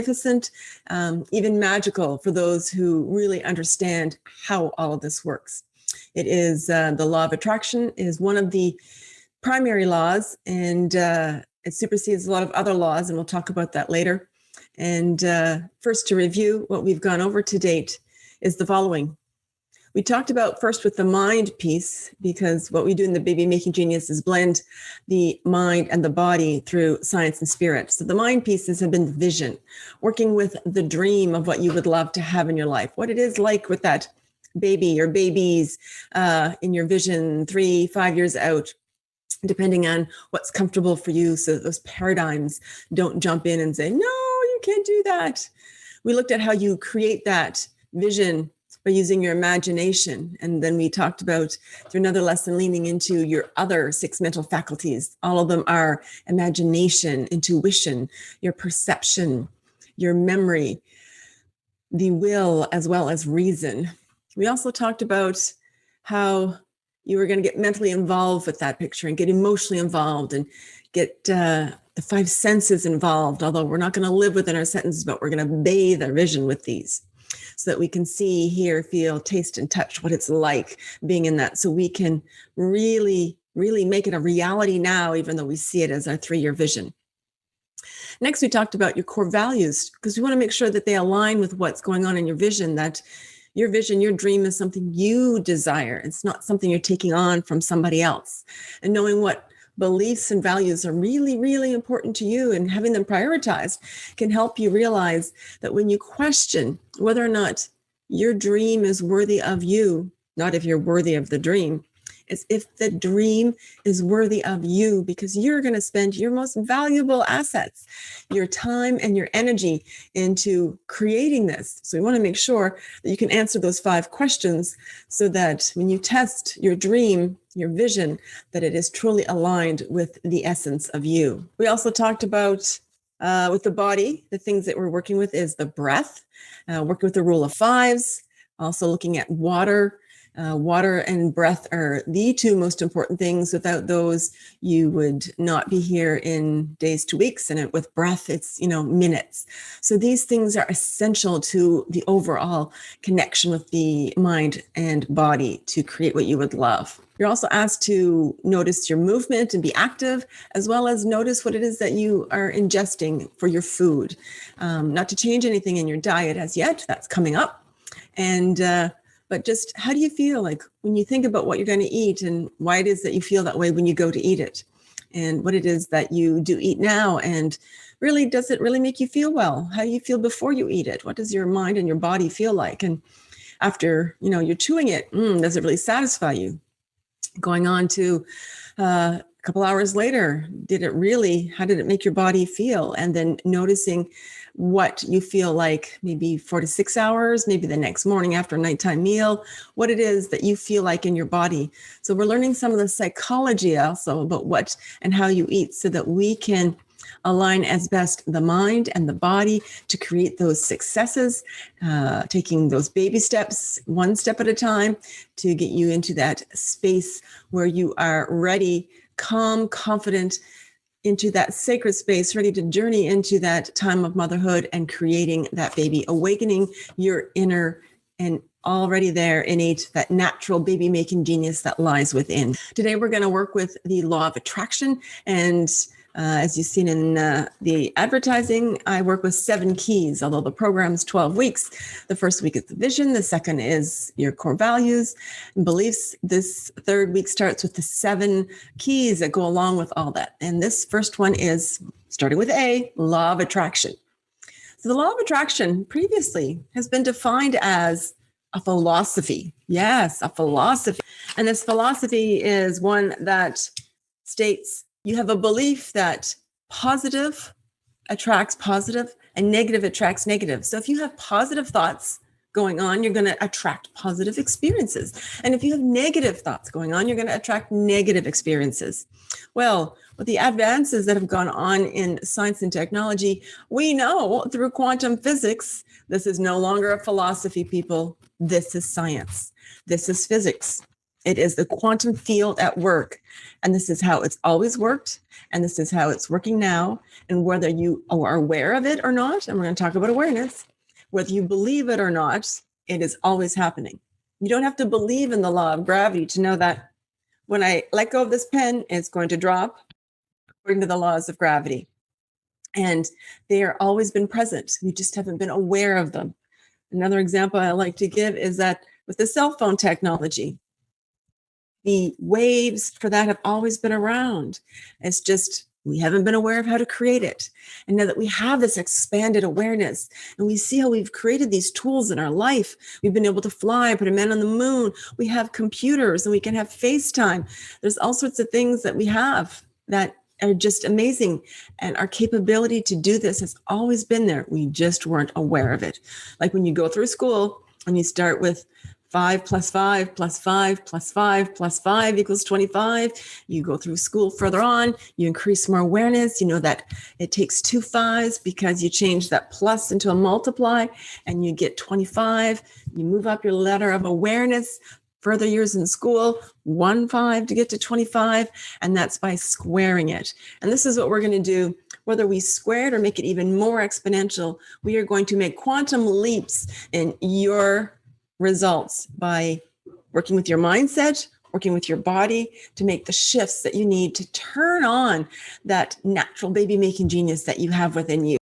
magnificent, even magical for those who really understand how all of this works. It is the law of attraction is one of the primary laws, and it supersedes a lot of other laws, and we'll talk about that later. And first, to review what we've gone over to date is the following. We talked about first with the mind piece, because what we do in the Baby Making Genius is blend the mind and the body through science and spirit. So the mind pieces have been the vision, working with the dream of what you would love to have in your life, what it is like with that baby or babies in your vision 3-5 years out, depending on what's comfortable for you. So those paradigms don't jump in and say, no, you can't do that. We looked at how you create that vision by using your imagination. And then we talked about, through another lesson, leaning into your other 6 mental faculties. All of them are imagination, intuition, your perception, your memory, the will, as well as reason. We also talked about how you were going to get mentally involved with that picture and get emotionally involved and get the 5 senses involved, although we're not going to live within our senses, but we're going to bathe our vision with these, so that we can see, hear, feel, taste, and touch what it's like being in that. So we can really, really make it a reality now, even though we see it as our 3-year vision. Next, we talked about your core values, because we want to make sure that they align with what's going on in your vision, that your vision, your dream is something you desire. It's not something you're taking on from somebody else. And knowing what beliefs and values are really, really important to you and having them prioritized can help you realize that when you question whether or not your dream is worthy of you, not if you're worthy of the dream, it's if the dream is worthy of you, because you're going to spend your most valuable assets, your time and your energy, into creating this. So we want to make sure that you can answer those 5 questions so that when you test your dream, your vision, that it is truly aligned with the essence of you. We also talked about with the body, the things that we're working with is the breath, working with the rule of 5s, also looking at water. Water and breath are the 2 most important things. Without those, you would not be here in days to weeks. And with breath, it's, minutes. So these things are essential to the overall connection with the mind and body to create what you would love. You're also asked to notice your movement and be active, as well as notice what it is that you are ingesting for your food. Not to change anything in your diet as yet, that's coming up. But just how do you feel like when you think about what you're going to eat, and why it is that you feel that way when you go to eat it, and what it is that you do eat now, and really, does it really make you feel well? How do you feel before you eat it? What does your mind and your body feel like? And after, you're chewing it, does it really satisfy you? Going on to a couple hours later, how did it make your body feel? And then noticing what you feel like maybe 4 to 6 hours, maybe the next morning after a nighttime meal, what it is that you feel like in your body. So we're learning some of the psychology also about what and how you eat, so that we can align as best the mind and the body to create those successes, taking those baby steps, 1 step at a time, to get you into that space where you are ready, calm, confident, into that sacred space, ready to journey into that time of motherhood and creating that baby, awakening your inner and already there innate, that natural baby making genius that lies within. Today, we're going to work with the law of attraction. And as you've seen in the advertising, I work with 7 keys, although the program's 12 weeks. The first week is the vision. The second is your core values and beliefs. This 3rd week starts with the 7 keys that go along with all that. And this first one is, starting with A, law of attraction. So the law of attraction previously has been defined as a philosophy. Yes, a philosophy. And this philosophy is one that states you have a belief that positive attracts positive and negative attracts negative. So if you have positive thoughts going on, you're going to attract positive experiences. And if you have negative thoughts going on, you're going to attract negative experiences. Well, with the advances that have gone on in science and technology, we know through quantum physics, this is no longer a philosophy, people. This is science. This is physics. It is the quantum field at work. And this is how it's always worked. And this is how it's working now. And whether you are aware of it or not, and we're going to talk about awareness, whether you believe it or not, it is always happening. You don't have to believe in the law of gravity to know that when I let go of this pen, it's going to drop according to the laws of gravity. And they are always been present. We just haven't been aware of them. Another example I like to give is that with the cell phone technology, the waves for that have always been around. It's just we haven't been aware of how to create it. And now that we have this expanded awareness and we see how we've created these tools in our life, we've been able to fly, put a man on the moon, we have computers and we can have FaceTime. There's all sorts of things that we have that are just amazing. And our capability to do this has always been there. We just weren't aware of it. Like when you go through school and you start with 5 plus 5 plus 5 plus 5 plus 5 equals 25. You go through school further on, you increase more awareness. You know that it takes 2 5s because you change that plus into a multiply and you get 25. You move up your ladder of awareness, further years in school, 1 5 to get to 25. And that's by squaring it. And this is what we're going to do. Whether we square it or make it even more exponential, we are going to make quantum leaps in your results by working with your mindset, working with your body to make the shifts that you need to turn on that natural baby making genius that you have within you.